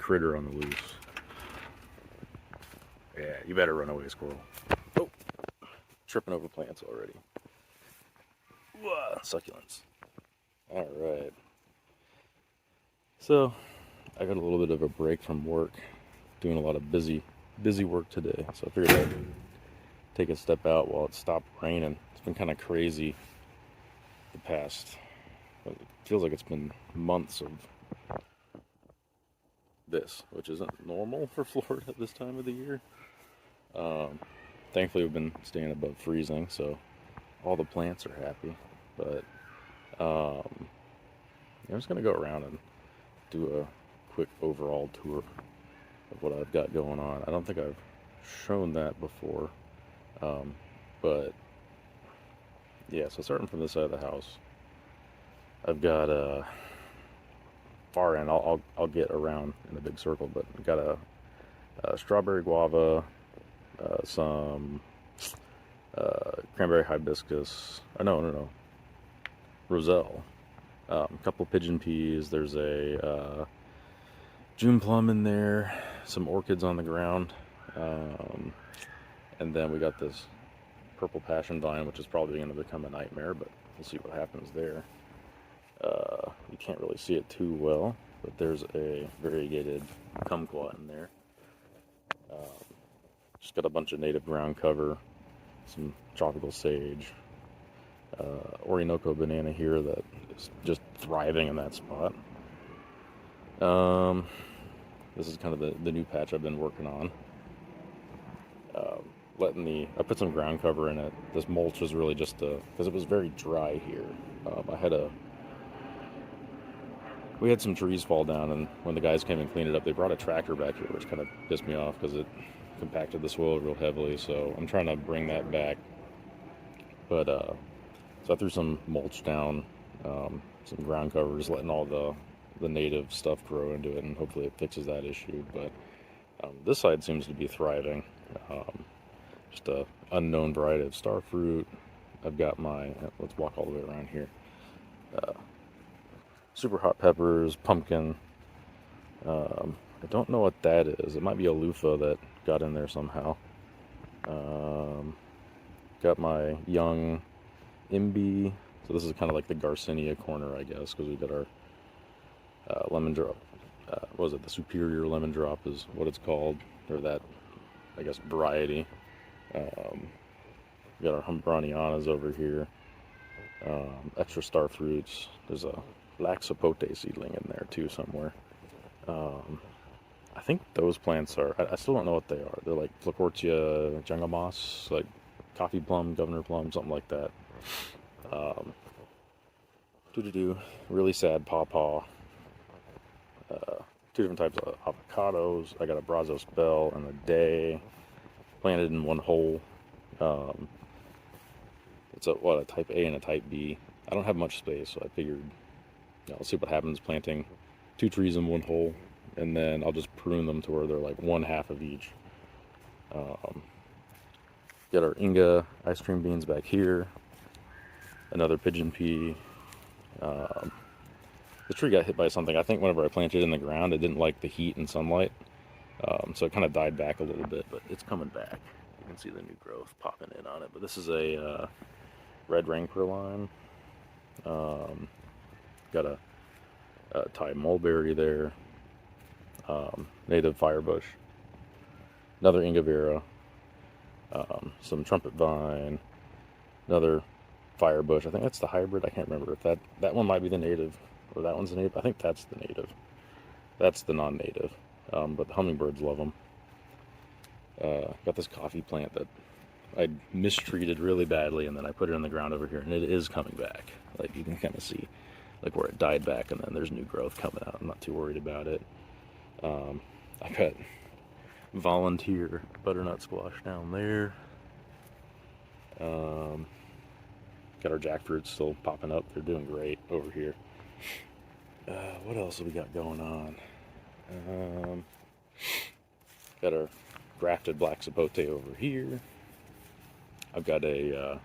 critter on the loose. Yeah, you better run away, squirrel. Oh, tripping over plants already. Whoa, succulents. All right. So, I got a little bit of a break from work, doing a lot of busy work today. So I figured I'd take a step out while it stopped raining. It's been kind of crazy the past. It feels like it's been months of this, which isn't normal for Florida at this time of the year. Thankfully, we've been staying above freezing, so all the plants are happy. But I'm just gonna go around and do a quick overall tour of what I've got going on. I don't think I've shown that before, but yeah. So starting from this side of the house, I've got a far end. I'll get around in a big circle, but I've got a strawberry guava, some cranberry hibiscus. No, roselle. A couple pigeon peas. There's a June plum in there. Some orchids on the ground, and then we got this purple passion vine, which is probably going to become a nightmare, but we'll see what happens there. You can't really see it too well, but there's a variegated kumquat in there. Just got a bunch of native ground cover, some tropical sage, Orinoco banana here that is just thriving in that spot. This is kind of the new patch I've been working on. I put some ground cover in it. This mulch was really just because it was very dry here. We had some trees fall down, and when the guys came and cleaned it up, they brought a tractor back here, which kind of pissed me off because it compacted the soil real heavily. So I'm trying to bring that back. But so I threw some mulch down, some ground covers, letting all the native stuff grow into it, and hopefully it fixes that issue. But this side seems to be thriving. Just a unknown variety of starfruit. I've got let's walk all the way around here. Super hot peppers, pumpkin. I don't know what that is. It might be a loofah that got in there somehow. Got my young imbi. So this is kind of like the Garcinia corner, I guess, because we got our lemon drop. What was it? The superior lemon drop is what it's called, or that, I guess, variety. We got our Humbronianas over here. Extra star fruits. There's a black sapote seedling in there too somewhere. I think those plants are. I still don't know what they are. They're like Flacortia jangamos, like coffee plum, governor plum, something like that. Really sad pawpaw. Two different types of avocados. I got a Brazos Bell and a Day planted in one hole. It's a type A and a type B. I don't have much space, so I figured I'll see what happens planting 2 trees in one hole, and then I'll just prune them to where they're like one half of each. Got our Inga ice cream beans back here. Another pigeon pea. The tree got hit by something. I think whenever I planted it in the ground, it didn't like the heat and sunlight. So it kind of died back a little bit, but it's coming back. You can see the new growth popping in on it. But this is a red rancor. Got a Thai mulberry there. Native firebush. Another Ingavera. Some trumpet vine. Another firebush. I think that's the hybrid. I can't remember if that one might be the native, or that one's the native. I think that's the native. That's the non-native. But the hummingbirds love them. Got this coffee plant that I mistreated really badly, and then I put it in the ground over here, and it is coming back. Like, you can kind of see, like, where it died back, and then there's new growth coming out. I'm not too worried about it. I got volunteer butternut squash down there. Got our jackfruits still popping up. They're doing great over here. What else have we got going on? Got our grafted black sapote over here. I've got a,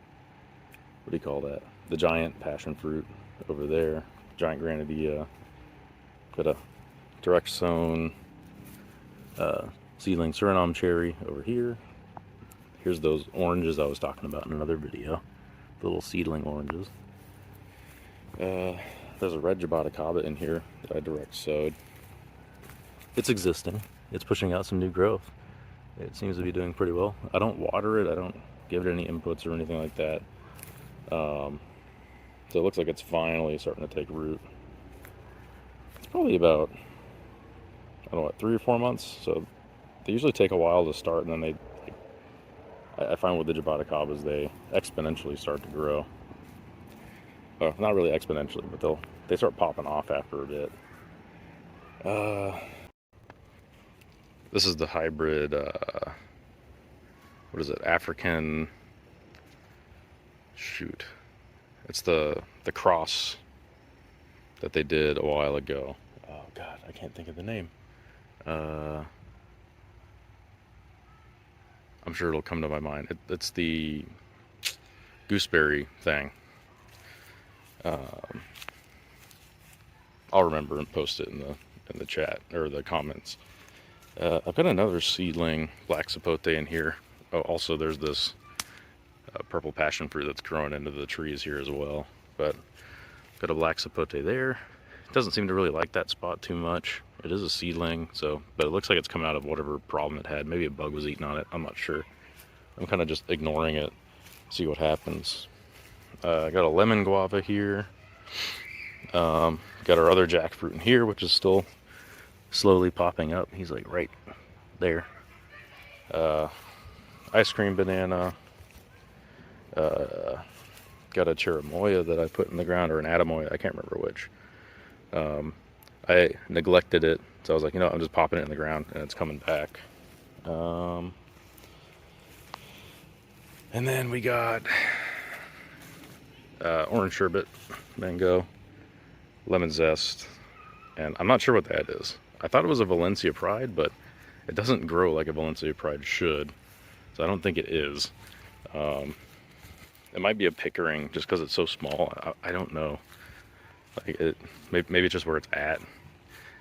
what do you call that? The giant passion fruit over there. Giant granadilla. Got a direct sown Seedling Suriname cherry over here. Here's those oranges I was talking about in another video. The little seedling oranges. There's a red jaboticaba in here that I direct sowed. It's existing. It's pushing out some new growth. It seems to be doing pretty well. I don't water it. I don't give it any inputs or anything like that. So it looks like it's finally starting to take root. It's probably about, I don't know, what, 3 or 4 months. So they usually take a while to start, and then I find with the jaboticabas, they exponentially start to grow. Well, not really exponentially, but they start popping off after a bit. This is the hybrid, what is it, African, shoot. It's the cross that they did a while ago. Oh God, I can't think of the name. I'm sure it'll come to my mind. It's the gooseberry thing. I'll remember and post it in the chat or the comments. I've got another seedling black sapote in here. Oh, also there's this purple passion fruit that's growing into the trees here as well. But got a black sapote there. It doesn't seem to really like that spot too much. It is a seedling, but it looks like it's coming out of whatever problem it had. Maybe a bug was eating on it. I'm not sure. I'm kind of just ignoring it, see what happens. I got a lemon guava here. Got our other jackfruit in here, which is still slowly popping up. He's like right there. Ice cream banana. Got a cherimoya that I put in the ground, or an atamoya, I can't remember which. I neglected it, so I was like, you know, I'm just popping it in the ground, and it's coming back. And then we got orange sherbet, mango, lemon zest, and I'm not sure what that is. I thought it was a Valencia Pride, but it doesn't grow like a Valencia Pride should, so I don't think it is. It might be a Pickering just because it's so small. I don't know. Like maybe it's just where it's at.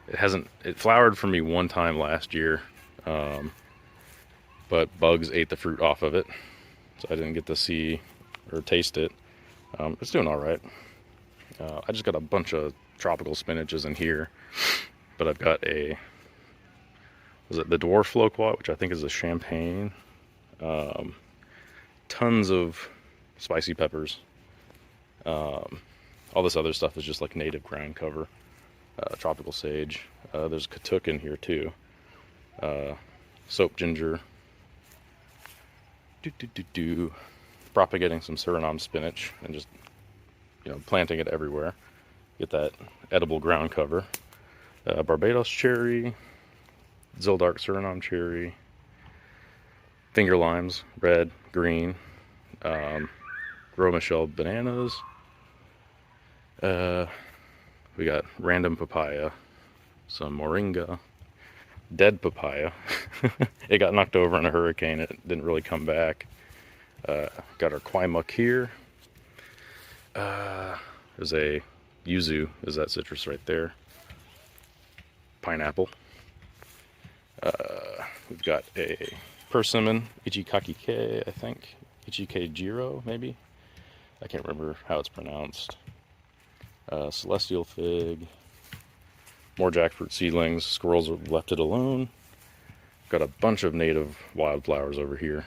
It flowered for me one time last year, but bugs ate the fruit off of it, so I didn't get to see or taste it. It's doing all right. I just got a bunch of tropical spinaches in here, but I've got the dwarf loquat, which I think is a champagne. Tons of spicy peppers. All this other stuff is just like native ground cover. Tropical sage. There's katuk in here too. Soap ginger. Propagating some Suriname spinach and just, you know, planting it everywhere. Get that edible ground cover. Barbados cherry. Zildark Suriname cherry. Finger limes, red, green. Gros Michel bananas. We got random papaya, some moringa, dead papaya. It got knocked over in a hurricane. It didn't really come back. Got our quaimuk here. There's a yuzu, is that citrus right there. Pineapple. We've got a persimmon, Ichikakike, I think. Ichikejiro, maybe? I can't remember how it's pronounced. Celestial fig. More jackfruit seedlings. Squirrels have left it alone. Got a bunch of native wildflowers over here.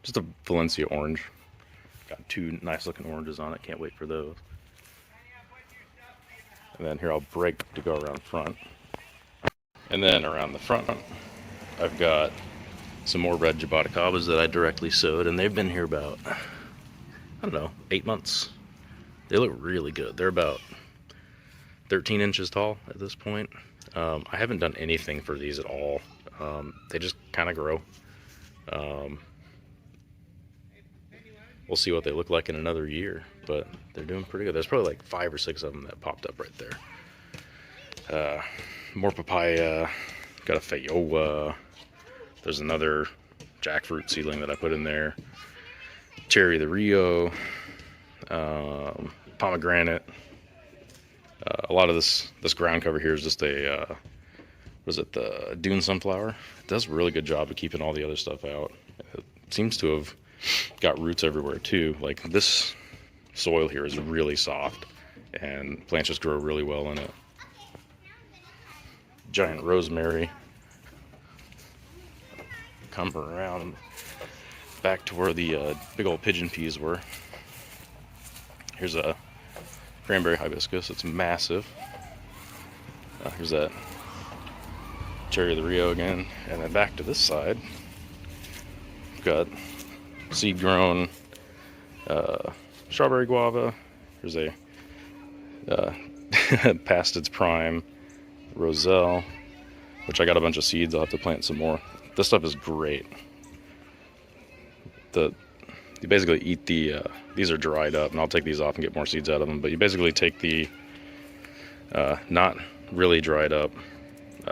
Just a Valencia orange. Got 2 nice looking oranges on it. Can't wait for those. And then here I'll break to go around front. And then around the front, I've got some more red jaboticabas that I directly sowed, and they've been here about, I don't know, 8 months. They look really good. They're about 13 inches tall at this point. I haven't done anything for these at all. They just kind of grow. We'll see what they look like in another year, but they're doing pretty good. There's probably like 5 or 6 of them that popped up right there. More papaya. Got a fayowa. There's another jackfruit seedling that I put in there. Cherry the Rio. Pomegranate. A lot of this ground cover here is just a was it the Dune sunflower? It does a really good job of keeping all the other stuff out. It seems to have got roots everywhere too. Like this soil here is really soft and plants just grow really well in it. Giant rosemary. Come around back to where the big old pigeon peas were. Here's a cranberry hibiscus. It's massive. Here's that cherry of the Rio again. And then back to this side, we've got seed grown strawberry guava. Here's a past its prime roselle, which I got a bunch of seeds. I'll have to plant some more. This stuff is great. You basically eat these are dried up, and I'll take these off and get more seeds out of them, but you basically take the not really dried up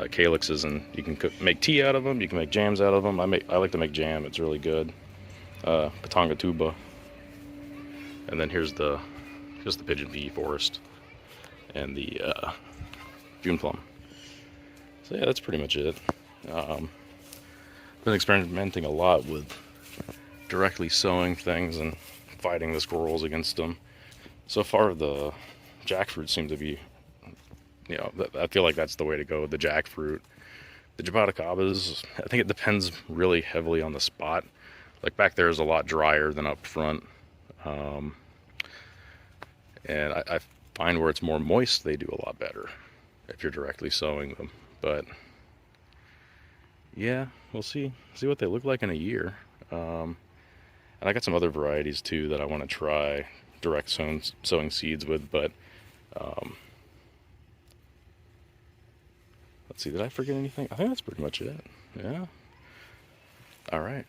calyxes, and you can make tea out of them, you can make jams out of them. I like to make jam, it's really good. Patanga tuba. And then here's just the pigeon pea forest and the June plum. So yeah, that's pretty much it. Been experimenting a lot with directly sowing things and fighting the squirrels against them. So far, the jackfruit seem to be, I feel like that's the way to go. The jackfruit, the jaboticabas, I think it depends really heavily on the spot. Like back there is a lot drier than up front, and I find where it's more moist, they do a lot better if you're directly sowing them. But yeah, we'll see what they look like in a year. And I got some other varieties too that I want to try direct sowing seeds with, but let's see, did I forget anything? I think that's pretty much it. Yeah. All right.